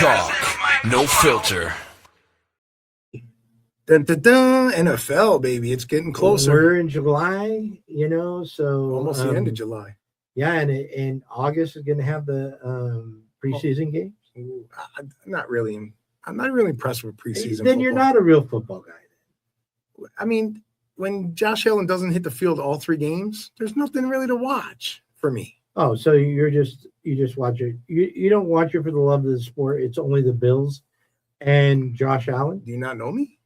talk, no filter. Dun, dun, dun, NFL, baby. It's getting closer. We're in July, so Almost the end of July. Yeah, and August is going to have the preseason games. Ooh, I'm not really impressed with preseason. Then you're not a real football guy. I mean, when Josh Allen doesn't hit the field all 3 games, there's nothing really to watch for me. Oh, so you just watch it. You don't watch it for the love of the sport. It's only the Bills and Josh Allen. Do you not know me?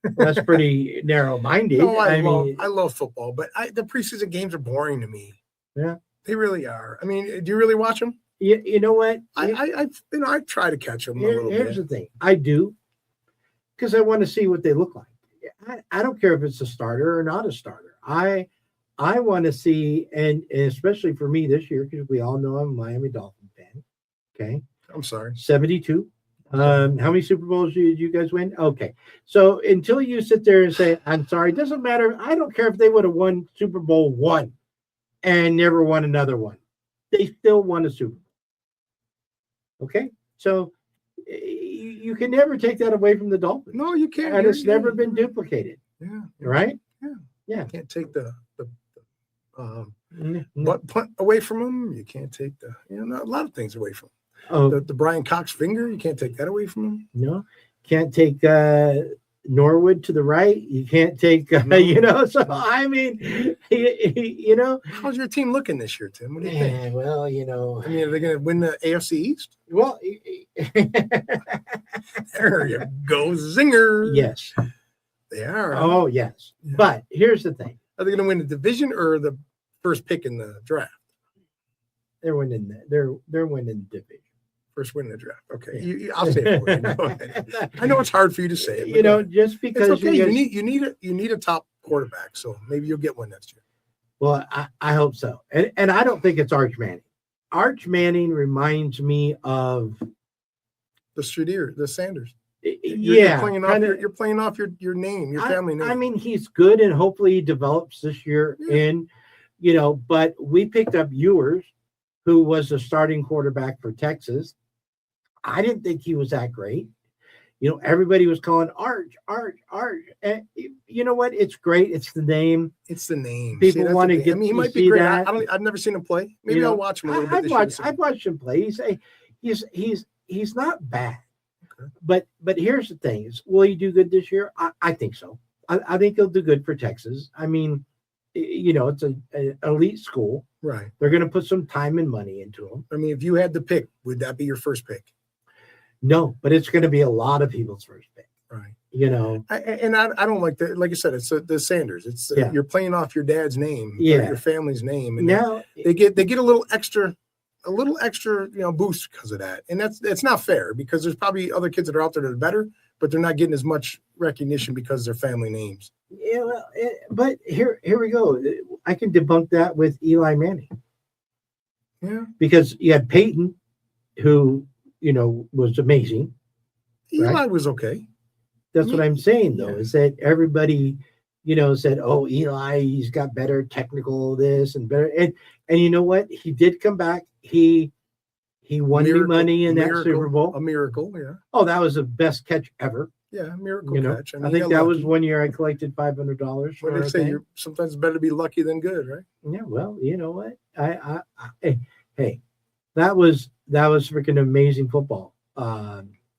That's pretty narrow-minded. No, I love football, but the preseason games are boring to me. Yeah, they really are. I mean, do you really watch them? You know what? I try to catch them. Here's the thing. I do, because I want to see what they look like. I don't care if it's a starter or not a starter. I want to see, and especially for me this year, because we all know I'm a Miami Dolphin fan. Okay, I'm sorry. 72. How many Super Bowls did you guys win? Okay, so until you sit there and say, I'm sorry, it doesn't matter. I don't care if they would have won Super Bowl 1 and never won another one. They still won a Super Bowl. Okay, so you can never take that away from the Dolphins. No, you can't. And it's never been duplicated. Yeah. Right? Yeah. You can't take the no. punt away from them. You can't take a lot of things away from them. Oh, The Brian Cox finger, you can't take that away from him. No, can't take Norwood to the right. You can't take, So I mean, How's your team looking this year, Tim? What do you think? Well, I mean, are they going to win the AFC East? Well, there you go, zinger. Yes, they are. Oh, yes. Yeah. But here's the thing: are they going to win the division or the first pick in the draft? They're winning. They're winning the division. First win in the draft. Okay, yeah. I'll say it for you. I know it's hard for you to say it. Just because it's okay. You need a top quarterback, so maybe you'll get one next year. Well, I hope so, and I don't think it's Arch Manning. Arch Manning reminds me of the Stradier, the Sanders. You're playing off your name, your family name. I mean, he's good, and hopefully he develops this year. But we picked up Ewers, who was the starting quarterback for Texas. I didn't think he was that great. Everybody was calling Arch. And you know what? It's great. It's the name. It's the name. People want to get. I mean, he might be great. I've never seen him play. Maybe I'll watch him a little bit. I've watched him play. He's not bad. Okay. But here's the thing: will he do good this year? I think so. I think he'll do good for Texas. I mean, it's an elite school. Right. They're going to put some time and money into him. I mean, if you had to pick, would that be your first pick? No, but it's going to be a lot of people's first pick. Right. I don't like that. Like I said, it's the Sanders. It's you're playing off your dad's name, your family's name, and now they get a little extra, boost because of that. And that's not fair, because there's probably other kids that are out there that are better, but they're not getting as much recognition because they're family names. Yeah, well, but here we go. I can debunk that with Eli Manning. Yeah, because you had Peyton, who was amazing. Eli was okay. That's what I'm saying, though, is that everybody, said, "Oh, Eli, he's got better technical this and better." And you know what? He did come back. He won me money in that Super Bowl. A miracle, yeah. Oh, that was the best catch ever. Yeah, miracle catch. I think that was one year I collected $500. What did they say? Sometimes it's better to be lucky than good, right? Yeah. Well, you know what? Hey, that was freaking amazing football.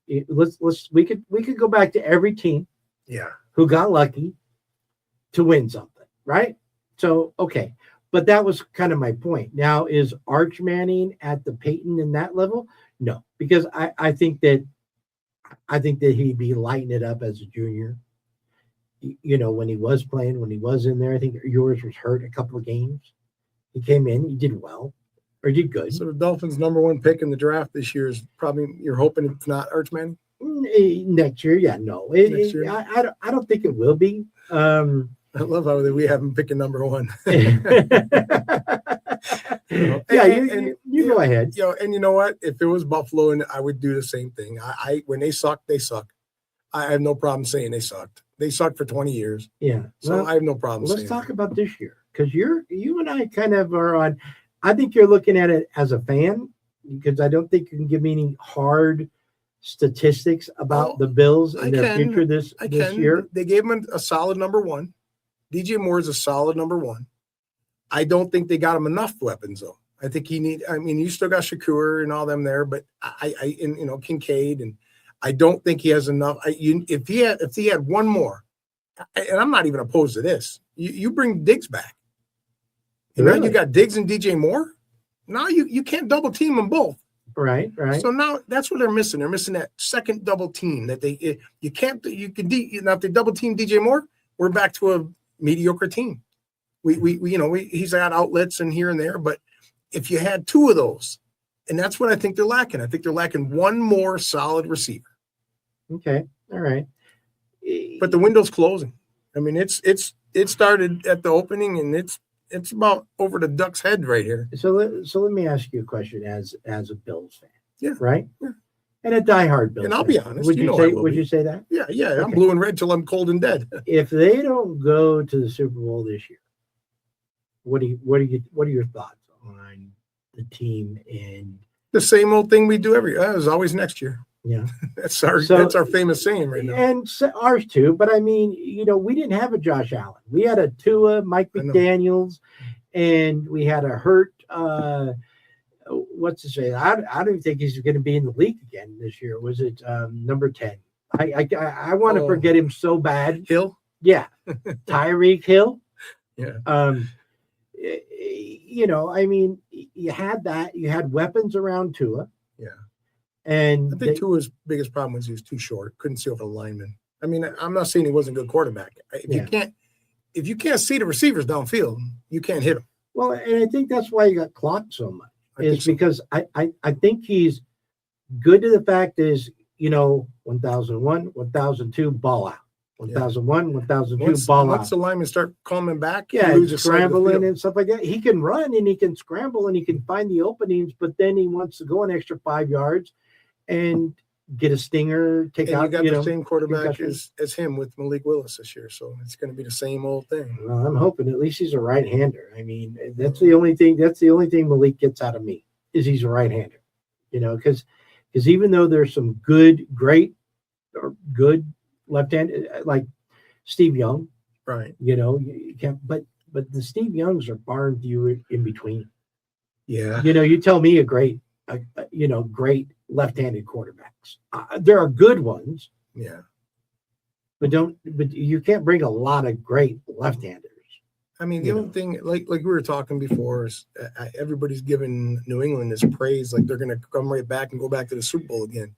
We could go back to every team, who got lucky to win something, right? So okay, but that was kind of my point. Now, is Arch Manning at the Peyton in that level? No, because I think that he'd be lighting it up as a junior. When he was playing, when he was in there, I think yours was hurt a couple of games. He came in, he did well. Or did good. So the Dolphins' number 1 pick in the draft this year is probably, you're hoping it's not Arch Manning? Next year, yeah, no. Next year? I don't think it will be. I love how we have him picking number 1. You go ahead. And you know what? If it was Buffalo, and I would do the same thing. When they suck, they suck. I have no problem saying they sucked. They sucked for 20 years. Yeah. So I have no problem saying let's talk about this year, because you and I kind of are on. I think you're looking at it as a fan, because I don't think you can give me any hard statistics about Oh, the Bills I and their can. future this year. They gave him a solid number one. DJ Moore is a solid number one. I don't think they got him enough weapons though. I think you still got Shakur and all them there, but and Kincaid, and I don't think he has enough. If he had one more, and I'm not even opposed to this, you bring Diggs back. Really? Now you got Diggs and DJ Moore. Now you can't double team them both. Right. So now that's what they're missing. They're missing that second double team that now if they double team DJ Moore, we're back to a mediocre team. He's got outlets and here and there, but if you had two of those, and that's what I think they're lacking. I think they're lacking one more solid receiver. Okay. All right. But the window's closing. I mean, it started at the opening, and it's about over the Ducks' head right here. So let me ask you a question as a Bills fan. Yeah. Right. Yeah. And a diehard Bills. And I'll fan. be honest. Would you say that? Yeah. Okay. I'm blue and red till I'm cold and dead. If they don't go to the Super Bowl this year, what are your thoughts on the team and The same old thing we do every year. There's always next year. yeah. That's our famous saying right now. And ours too. But I mean, we didn't have a Josh Allen. We had a Tua, Mike McDaniels, and we had a hurt. What's to say? I don't even think he's going to be in the league again this year. Was it number 10? I want to forget him so bad. Hill? Yeah. Tyreek Hill. Yeah. I mean, you had that. You had weapons around Tua. Yeah. And I think Tua's biggest problem was he was too short. Couldn't see over the lineman. I mean, I'm not saying he wasn't a good quarterback. If you can't see the receivers downfield, you can't hit them. Well, and I think that's why he got clocked so much. Because I think he's good to the fact is, 1001, 1002, ball out. 1001, 1002, ball out. Once the linemen start coming back, scrambling and stuff like that. He can run and he can scramble and he can find the openings, but then he wants to go an extra 5 yards and get a stinger, take out. You got the same quarterback as him with Malik Willis this year, so it's going to be the same old thing. Well, I'm hoping at least he's a right-hander. I mean, that's the only thing. That's the only thing Malik gets out of me is he's a right-hander. Because even though there's some good left-handed like Steve Young, right? You can't. But the Steve Youngs are far and few in between. Yeah. You tell me a great left-handed quarterbacks. There are good ones. Yeah. But you can't bring a lot of great left-handers. I mean, the only thing, like we were talking before, is everybody's giving New England this praise, like they're going to come right back and go back to the Super Bowl again.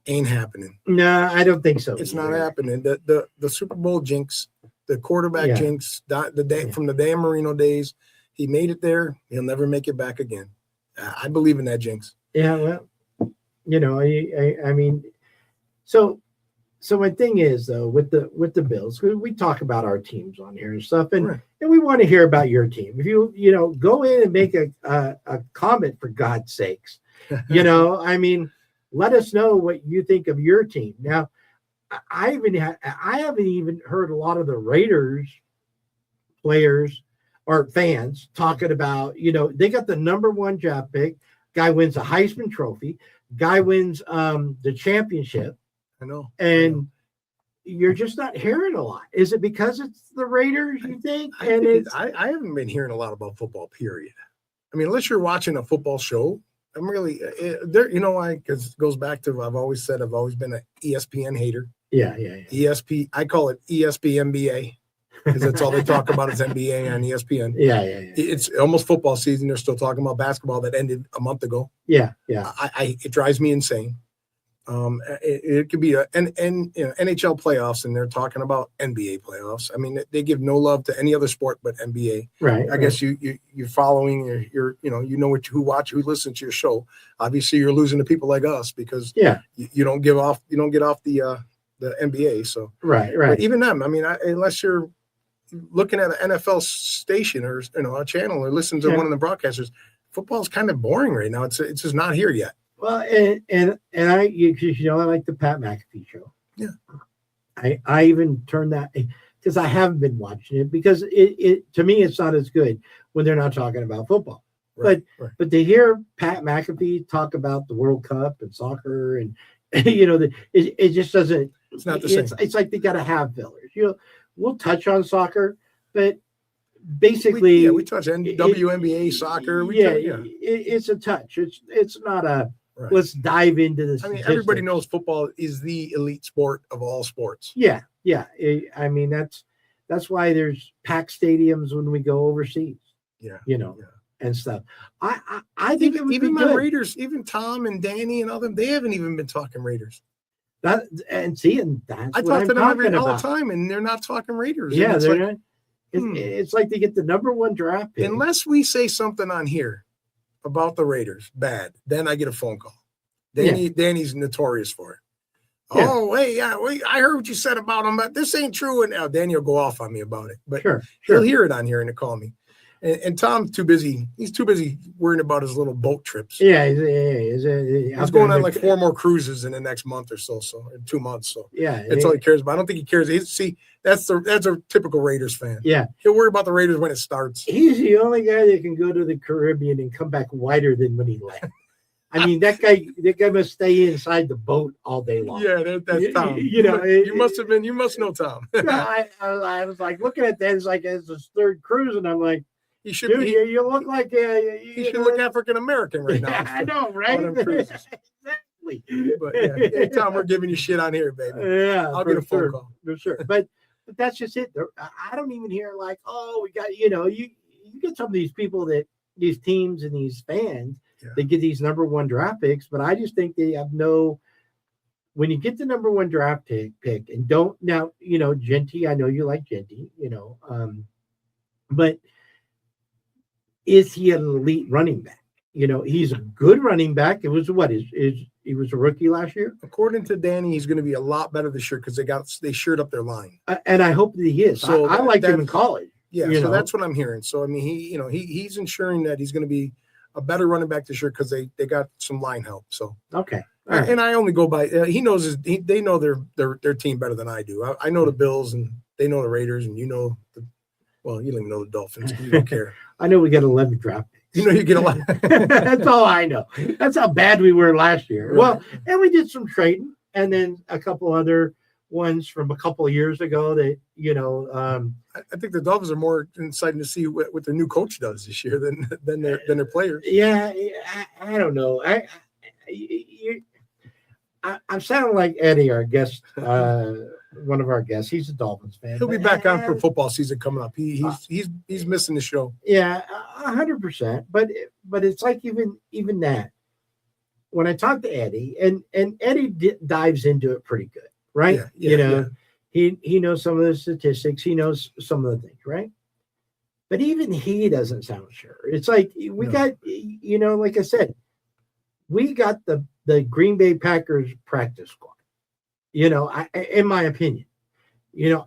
Ain't happening. No, I don't think so. It's not happening. The Super Bowl jinx, the quarterback jinx, from the Dan Marino days, he made it there. He'll never make it back again. I believe in that jinx. Yeah, well, I mean, so my thing is though with the Bills, we talk about our teams on here and stuff, and we want to hear about your team. If you go in and make a comment for God's sakes, I mean, let us know what you think of your team. Now, I haven't even heard a lot of the Raiders players or fans talking about, they got the number 1 draft pick. Guy wins a Heisman Trophy. Guy wins the championship. I know. And you're just not hearing a lot. Is it because it's the Raiders, you think? I haven't been hearing a lot about football, period. I mean, unless you're watching a football show, I'm really there. You know why? Because it goes back to I've always been an ESPN hater. Yeah. ESP, I call it ESPNBA because that's all they talk about is NBA on ESPN. Yeah. It's almost football season. They're still talking about basketball that ended a month ago. Yeah. It drives me insane. It could be NHL playoffs, and they're talking about NBA playoffs. I mean, they give no love to any other sport but NBA. Right. I guess you're following. Who listens to your show. Obviously, you're losing to people like us because you don't get off the NBA. So right. But even them, I mean, unless you're looking at an NFL station or a channel or listen to one of the broadcasters, football's kind of boring right now. It's just not here yet. Well, and I like the Pat McAfee show. Yeah. I even turned that because I haven't been watching it because it to me it's not as good when they're not talking about football. right. But to hear Pat McAfee talk about the World Cup and soccer and it just doesn't. It's not the same. It's like they got to have fillers. We'll touch on soccer, but basically, we touch WNBA soccer. It's a touch. It's not a. Right. Let's dive into this. I mean, everybody knows football is the elite sport of all sports. Yeah. I mean, that's why there's packed stadiums when we go overseas. Yeah. And stuff. I think even my Raiders, even Tom and Danny and all them, they haven't even been talking Raiders. That's I talk to them all the time, and they're not talking Raiders. Yeah, they're not. It's like they get the number 1 draft pick. Unless we say something on here about the Raiders bad, then I get a phone call. Danny's notorious for it. Yeah. Oh, hey, I heard what you said about him, but this ain't true. And Danny will go off on me about it. But he'll hear it on here and he'll call me. And Tom's too busy. He's too busy worrying about his little boat trips. Yeah, he's going on like 4 more cruises in the next month or so, in 2 months. So that's all he cares about. I don't think he cares. That's a typical Raiders fan. Yeah, he'll worry about the Raiders when it starts. He's the only guy that can go to the Caribbean and come back whiter than when he left. I mean, that guy must stay inside the boat all day long. Yeah, that's Tom. You must know Tom. I was like looking at that. It's like it's his 3rd cruise, and I'm like. You look like he should look African American right now. I know, right? Exactly. But hey, Tom, we're giving you shit on here, baby. Yeah, I'll get a phone call for sure. But that's just it. I don't even hear like, oh, we got you get some of these people these teams and these fans they get these number 1 draft picks, but I just think they have no. When you get the number 1 draft pick and don't now, Genty. I know you like Genty, but. Is he an elite running back? He's a good running back. It was he was a rookie last year. According to Danny, he's going to be a lot better this year because they shored up their line. And I hope that he is. So I liked him in college. Yeah, so that's what I'm hearing. So I mean, he's ensuring that he's going to be a better running back this year because they got some line help. So okay. Right. And I only go by he knows they know their team better than I do. I know the Bills and they know the Raiders and you don't even know the Dolphins. You don't care. I know we got 11 draft picks. You get a lot. That's all I know. That's how bad we were last year. Right. Well, and we did some trading, and then a couple other ones from a couple of years ago that I think the Dolphins are more excited to see what their new coach does this year than their players. Yeah, I don't know. I'm sounding like Eddie, our guest. One of our guests. He's a Dolphins fan. He'll be back on for football season coming up. He's missing the show. Yeah, 100%. But it's like even that. When I talk to Eddie, and Eddie dives into it pretty good, right? Yeah. He knows some of the statistics. He knows some of the things, right? But even he doesn't sound sure. It's like we got, like I said, we got the Green Bay Packers practice squad. In my opinion,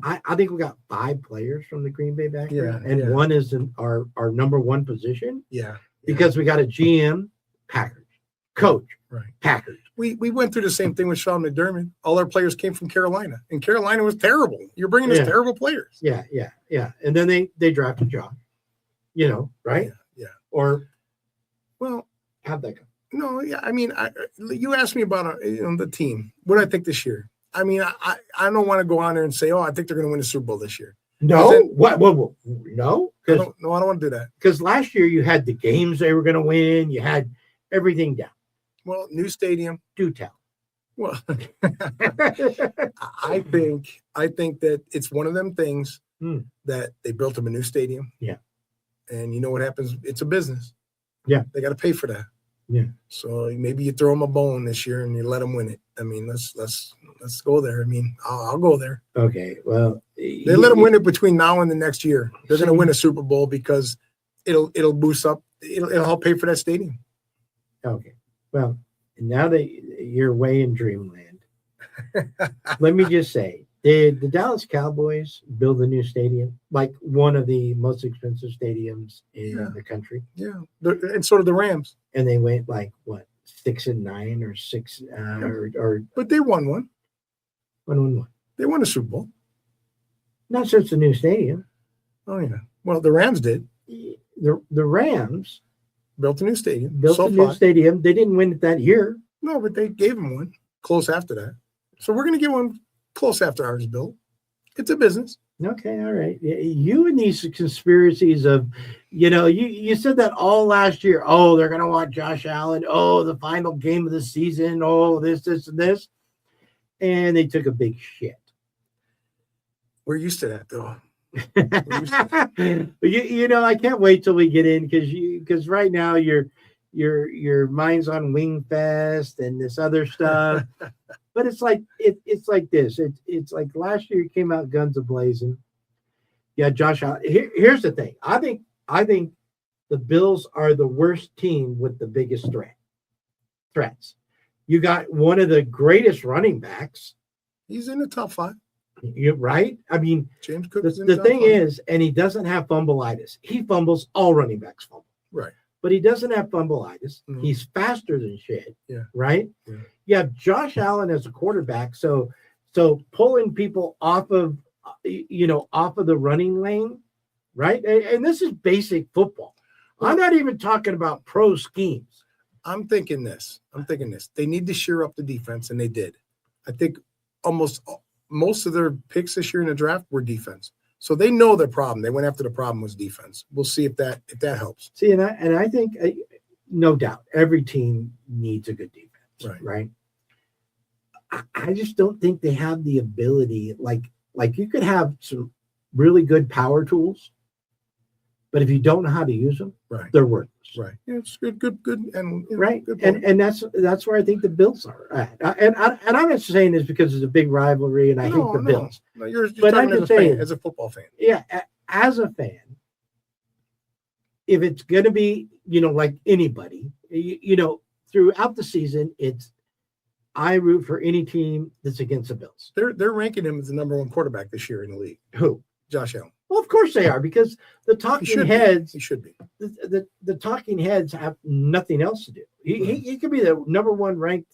I think we got 5 players from the Green Bay Packers, and one is in our number 1 position. Yeah, because we got a GM, Packers, coach, right, Packers. We went through the same thing with Sean McDermott. All our players came from Carolina, and Carolina was terrible. You're bringing us terrible players. Yeah. And then they drafted John. Right? Yeah. Or, well, how'd that go? No, yeah. I mean, you asked me about the team. What do I think this year? I mean, I don't want to go on there and say, I think they're going to win the Super Bowl this year. No, what? No, I don't want to do that. Because last year you had the games they were going to win. You had everything down. Well, new stadium. Do tell. Well, I think that it's one of them things that they built them a new stadium. Yeah. And you know what happens? It's a business. Yeah. They got to pay for that. Yeah. So maybe you throw them a bone this year and you let them win it. I mean, let's go there. I mean, I'll go there. Okay. Well, they let them win it between now and the next year. They're going to win a Super Bowl because it'll boost up. It'll help pay for that stadium. Okay. Well, now that you're way in dreamland, let me just say, did the Dallas Cowboys build a new stadium, like one of the most expensive stadiums in the country? Yeah, and so did the Rams. And they went like what, 6-9 or 6 or. But they won one. Won. They won a Super Bowl. Not since the new stadium. Oh yeah. Well, the Rams did. The Rams Built a new stadium. Built a new stadium. They didn't win it that year. No, but they gave him one close after that. So we're going to get one close after ours built. It's a business. Okay, all right. You and these conspiracies of, you said that all last year. Oh, they're going to want Josh Allen. Oh, the final game of the season. Oh, this, and this. And they took a big shit. We're used to that, though. I can't wait till we get in because right now your mind's on Wing Fest and this other stuff. But it's like it's like this. It's like last year you came out guns a-blazing. Yeah, Josh Allen. Here's the thing. I think the Bills are the worst team with the biggest threats. You got one of the greatest running backs. He's in the top 5. You're right. I mean, James Cook. The thing is, and he doesn't have fumbleitis. He fumbles. All running backs fumble. Right. But he doesn't have fumbleitis. Mm-hmm. He's faster than shit. Yeah. Right. Yeah. You have Josh Allen as a quarterback, so pulling people off of the running lane, right? And this is basic football. I'm not even talking about pro schemes. I'm thinking this. They need to shear up the defense, and they did. I think most of their picks this year in the draft were defense. So they know their problem. They went after the problem was defense. We'll see if that helps. See, and I think no doubt every team needs a good defense, right? I just don't think they have the ability. Like you could have some really good power tools, but if you don't know how to use them, they're worthless. Right. Yeah, it's good, and right. Good and that's where I think the Bills are at. And I'm not saying this because it's a big rivalry, and I hate the Bills. No, you're but talking I'm just saying, as a football fan. Yeah, as a fan, if it's going to be, like anybody, throughout the season, I root for any team that's against the Bills. They're ranking him as the number 1 quarterback this year in the league. Who? Josh Allen. Well, of course they are, because the talking heads. He should be. The talking heads have nothing else to do. He could be the number 1 ranked,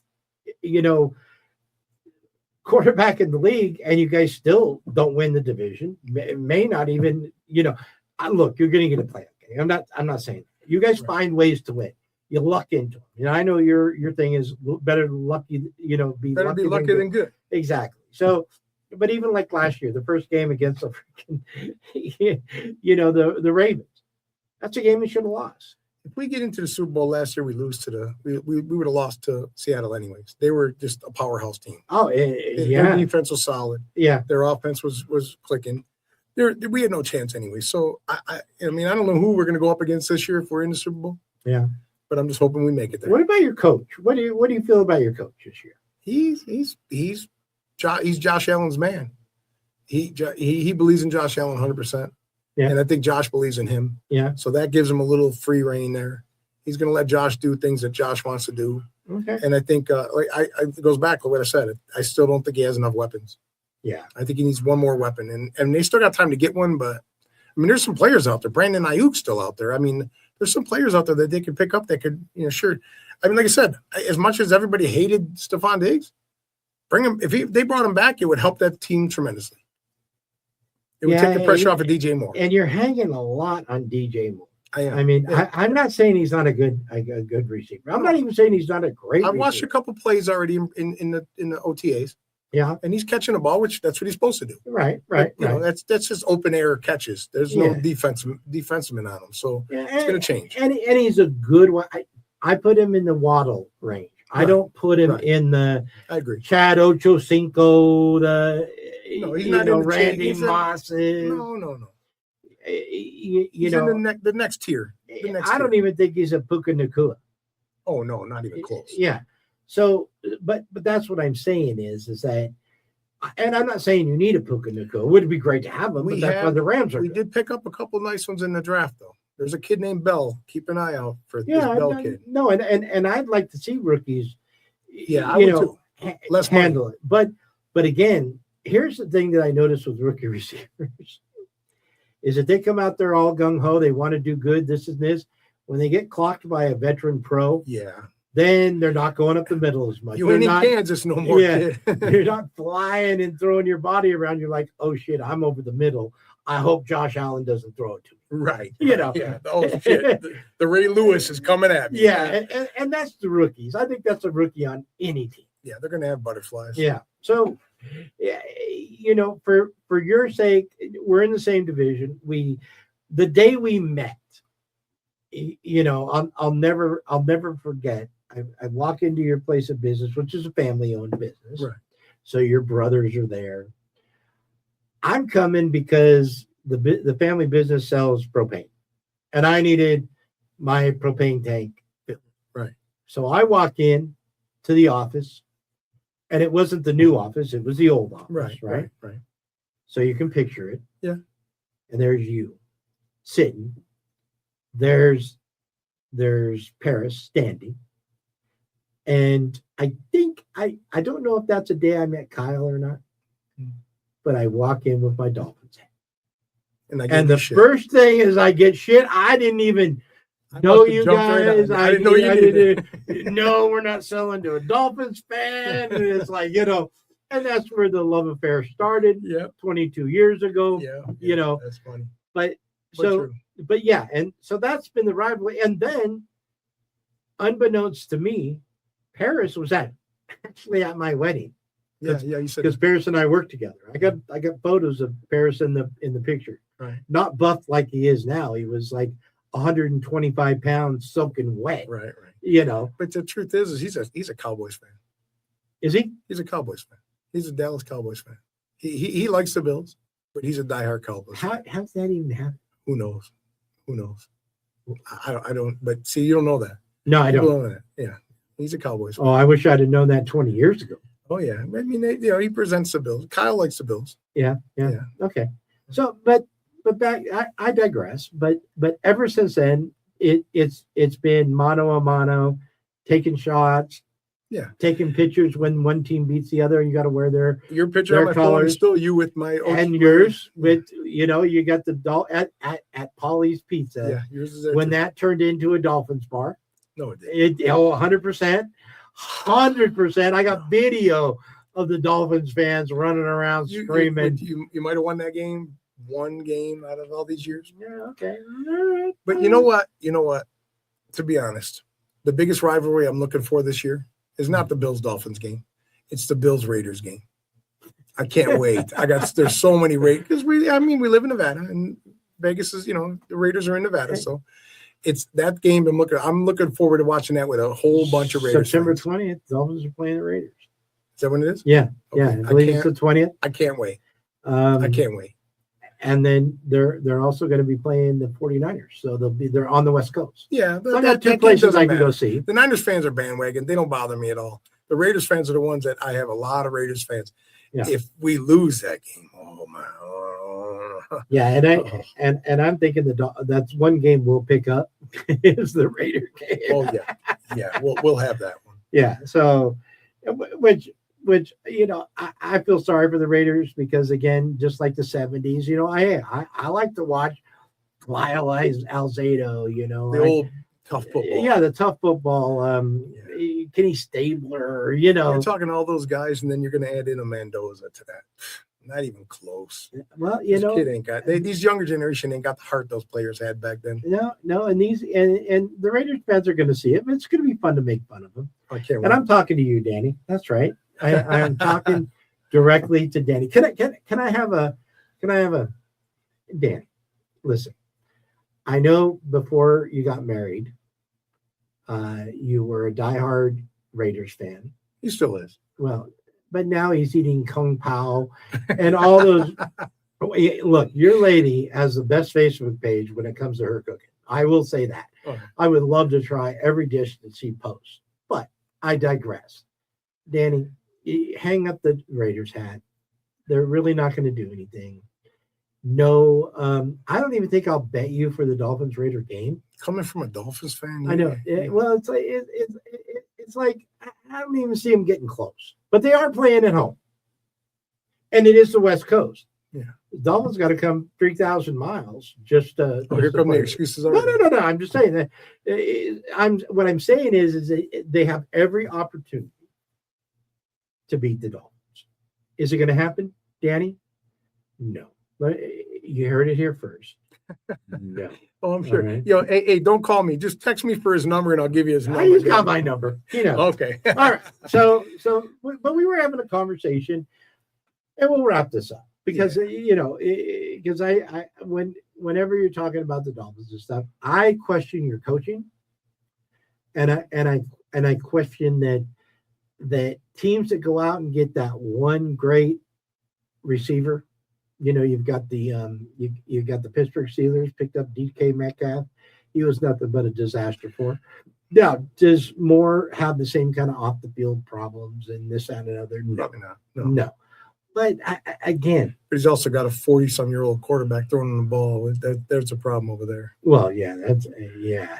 quarterback in the league, and you guys still don't win the division. May not even, look, you're going to get a playoff game. I'm not saying that. You guys find ways to win. You luck into them. I know your thing is better lucky, be better lucky be lucky than good. Exactly. So, but even like last year, the first game against the freaking, the Ravens, that's a game we should have lost. If we get into the Super Bowl last year, we would have lost to Seattle anyways. They were just a powerhouse team. Oh, yeah. Their defense was solid. Yeah. Their offense was clicking. We had no chance anyway. So I don't know who we're going to go up against this year if we're in the Super Bowl. Yeah. But I'm just hoping we make it there. What about your coach? What do you feel about your coach this year? He's Josh Allen's man. He believes in Josh Allen 100%. Yeah. And I think Josh believes in him. Yeah. So that gives him a little free reign there. He's going to let Josh do things that Josh wants to do. Okay. And I think it goes back to what I said. I still don't think he has enough weapons. Yeah. I think he needs one more weapon. And they still got time to get one, but there's some players out there. Brandon Ayuk's still out there. There's some players out there that they could pick up that could, sure. Like I said, as much as everybody hated Stephon Diggs, bring him. If they brought him back, it would help that team tremendously. It would take the pressure off of DJ Moore. And you're hanging a lot on DJ Moore. I am. I'm not saying he's not a good receiver. I'm not even saying he's not a great. I've watched a couple plays already in the OTAs. Yeah, and he's catching the ball, which that's what he's supposed to do. Right. That's just open air catches. There's no defenseman on him, so it's going to change. And he's a good one. I put him in the Waddle range. I don't put him in the. I agree. Chad Ochocinco, he's not in the Randy Mosses. No. He's in the next tier. I don't even think he's a Puka Nacua. Oh no, not even close. Yeah. So, but that's what I'm saying is that, and I'm not saying you need a Puka Nacua. It would be great to have him, but that's why the Rams are. We did pick up a couple of nice ones in the draft, though. There's a kid named Bell. Keep an eye out for this Bell kid. No, and I'd like to see rookies. Yeah, let's handle it. But again, here's the thing that I noticed with rookie receivers is that they come out there all gung ho. They want to do good. This is this. When they get clocked by a veteran pro, then they're not going up the middle as much. You ain't in Kansas no more. Yeah, you're not flying and throwing your body around. You're like, oh shit, I'm over the middle. I hope Josh Allen doesn't throw it to me. Right. You know. Yeah. Oh shit. The Ray Lewis is coming at me. Yeah, and that's the rookies. I think that's a rookie on any team. Yeah, they're gonna have butterflies. Yeah. So, you know, for your sake, we're in the same division. The day we met, you know, I'll never forget. I walk into your place of business, which is a family-owned business. Right. So your brothers are there. I'm coming because the family business sells propane, and I needed my propane tank filled. Right. So I walk in to the office, and it wasn't the new office; it was the old office. Right. So you can picture it. Yeah. And there's you sitting. There's Paris standing. And I think I don't know if that's a day I met Kyle or not, but I walk in with my Dolphins hat. And the first thing is I get shit. I didn't even know you guys. I didn't know you didn't know we're not selling to a Dolphins fan. And it's like, you know, and that's where the love affair started. Yeah. 22 years ago. Yeah. You know, that's funny. But true. yeah, and so that's been the rivalry. And then, unbeknownst to me, Paris was actually at my wedding. Yeah, you said because Paris and I worked together. I got photos of Paris in the picture. Right. Not buff like he is now. He was like 125 pounds, soaking wet. Right. You know. But the truth is he's a Cowboys fan. Is he? He's a Cowboys fan. He's a Dallas Cowboys fan. He likes the Bills, but he's a diehard Cowboys fan. How's that even happen? Who knows? I don't. But see, you don't know that. No, I don't. Know that. Yeah, he's a Cowboys fan. Oh, I wish I'd have known that 20 years ago. Oh yeah, I mean, he presents the Bills. Kyle likes the Bills. Yeah. Okay. So, but back, I digress. But ever since then, it's been mano a mano, taking shots. Yeah, taking pictures when one team beats the other. You got to wear your picture on my phone is still you with my and yours with you know you got the at Polly's Pizza. Yeah, yours is there when too. That turned into a Dolphins bar. No, it didn't. 100%. I got video of the Dolphins fans running around screaming. You might have won that game, one game out of all these years. Yeah, okay. All right. But you know what? To be honest, the biggest rivalry I'm looking for this year is not the Bills-Dolphins game. It's the Bills-Raiders game. I can't wait. There's so many Raiders because we live in Nevada and Vegas is, the Raiders are in Nevada. So it's that game I'm looking forward to watching that with a whole bunch of Raiders. September 20th, Dolphins are playing the Raiders. Is that when it is? Yeah. Okay. Yeah. I believe it's the 20th. I can't wait. I can't wait. And then they're also going to be playing the 49ers. So they're on the West Coast. Yeah. So I got two places I can go see. The Niners fans are bandwagon. They don't bother me at all. The Raiders fans are the ones that I have a lot of Raiders fans. Yeah. If we lose that game, oh my. Yeah, and I'm thinking that's one game we'll pick up is the Raider game. Oh yeah. We'll have that one. Yeah. So, which I feel sorry for the Raiders because again, just like the 70s, I like to watch Lyle Alzado, the old tough football. Yeah, the tough football. Kenny Stabler, You're talking all those guys, and then you're going to add in a Mendoza to that. Not even close. Well, kid ain't got these younger generation ain't got the heart those players had back then. No, and the Raiders fans are going to see it, but it's going to be fun to make fun of them. I can't wait. And I'm talking to you, Danny. That's right. I'm talking directly to Danny. Can I have a Danny? Listen, I know before you got married, you were a diehard Raiders fan. He still is. Well, but now he's eating Kung Pao and all those. Look, your lady has the best Facebook page when it comes to her cooking. I will say that. Okay. I would love to try every dish that she posts, but I digress. Danny, hang up the Raiders hat. They're really not going to do anything. No, I don't even think I'll bet you for the Dolphins Raider game. Coming from a Dolphins fan, I know. Well, it's like I don't even see them getting close. But they are playing at home, and it is the West Coast. Yeah, the Dolphins got to come 3,000 miles just to. Here come the excuses already. No. I'm just saying that. What I'm saying is that they have every opportunity to beat the Dolphins. Is it going to happen, Danny? No. You heard it here first. No. Oh, I'm sure. All right. Hey, don't call me. Just text me for his number and I'll give you his number. He's got my number. Okay. All right. So, but we were having a conversation, and we'll wrap this up because because whenever you're talking about the Dolphins and stuff, I question your coaching, and I question that teams that go out and get that one great receiver. You've got the you've got the Pittsburgh Steelers picked up DK Metcalf. He was nothing but a disaster for. Now, does Moore have the same kind of off the field problems and this and another? No, no. But again, but he's also got a 40-some-year-old quarterback throwing the ball. There's a problem over there. Well, yeah, that's yeah.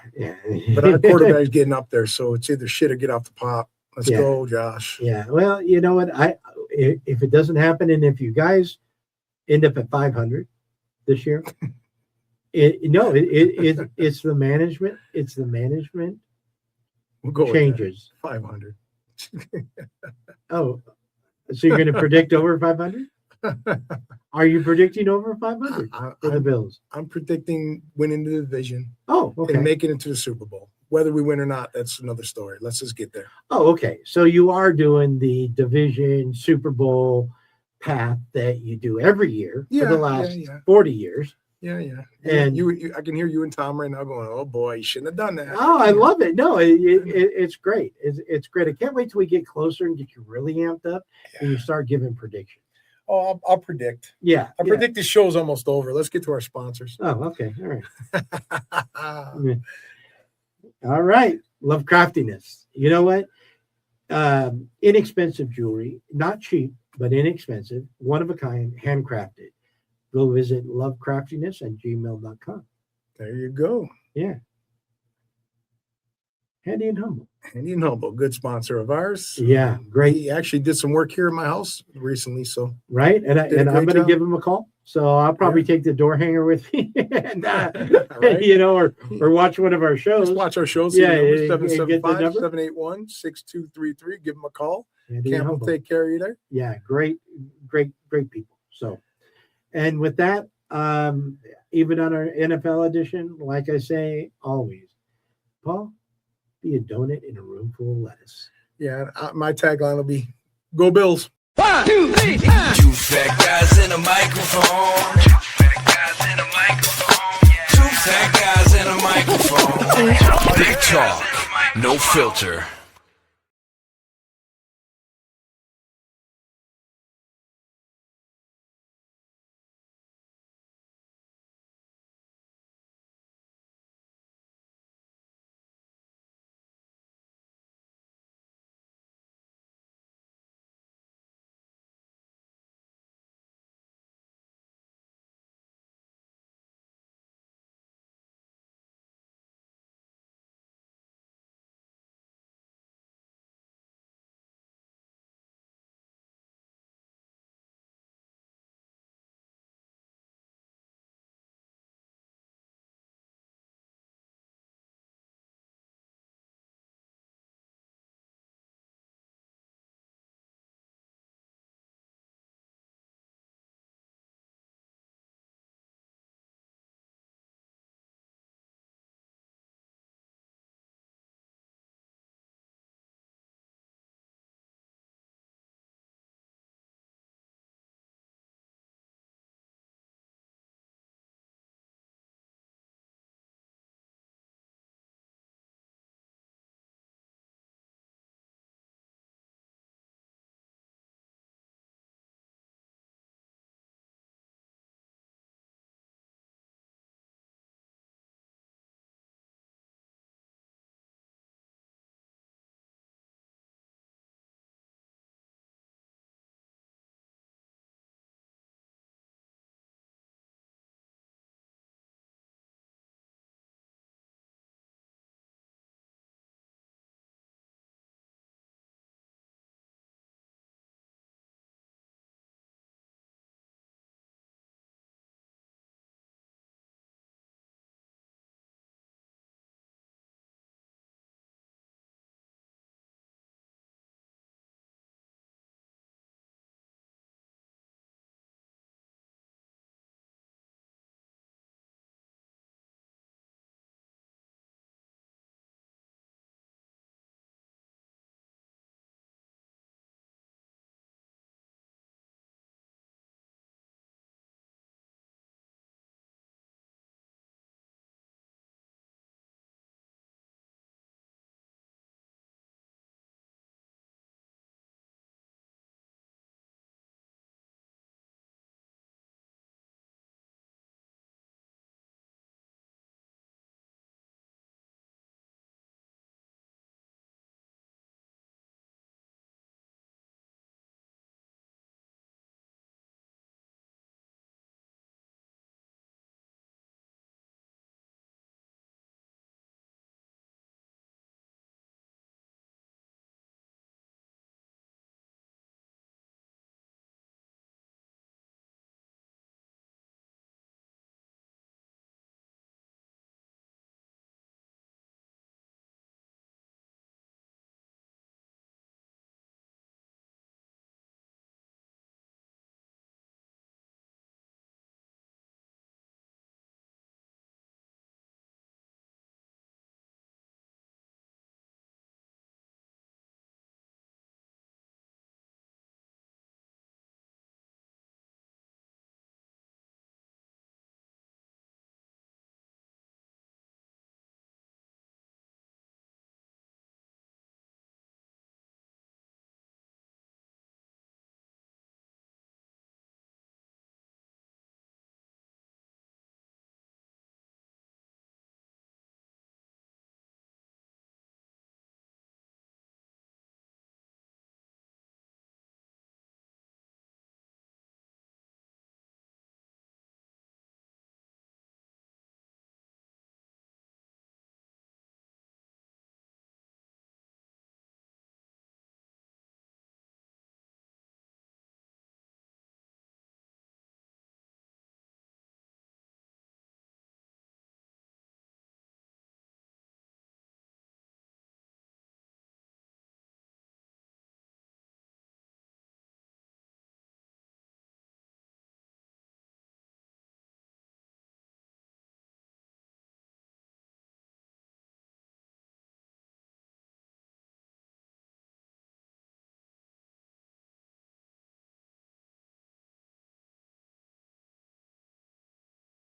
But our quarterback's getting up there, so it's either shit or get off the pop. Let's go, Josh. Yeah. Well, you know what? If it doesn't happen, and if you guys end up at 500 this year, it's the management. It's the management. We'll go changes. 500. Oh. So you're going to predict over 500? Are you predicting over 500 for the Bills? I'm predicting winning the division. Oh, okay. And making it to the Super Bowl. Whether we win or not, that's another story. Let's just get there. Oh, okay. So you are doing the division Super Bowl path that you do every year for the last 40 years. Yeah. And you I can hear you and Tom right now going, "Oh boy, you shouldn't have done that." Oh, I love it. No, it's great. It's great. I can't wait till we get closer and get you really amped up and you start giving predictions. Oh, I'll predict. Yeah, I predict the show's almost over. Let's get to our sponsors. Oh, okay. All right. All right. Love craftiness. You know what? Inexpensive jewelry, not cheap, but inexpensive, one of a kind, handcrafted. Go visit lovecraftiness@gmail.com. There you go. Yeah. Handy and Humble. Handy and Humble, good sponsor of ours. Yeah, great. He actually did some work here in my house recently, so right. And I'm going to give him a call. So I'll probably take the door hanger with me, and right. or watch one of our shows. Just watch our shows. 775-781-6233. Give him a call. Camp will take care of you there. Yeah, great people. So. And with that, even on our NFL edition, like I say always, Paul, be a donut in a room full of lettuce. Yeah, my tagline will be, "Go Bills." 1, 2, 3, 2 fat guys in a microphone. 2 fat guys in a microphone. 2 fat guys in a microphone. Big talk, no filter.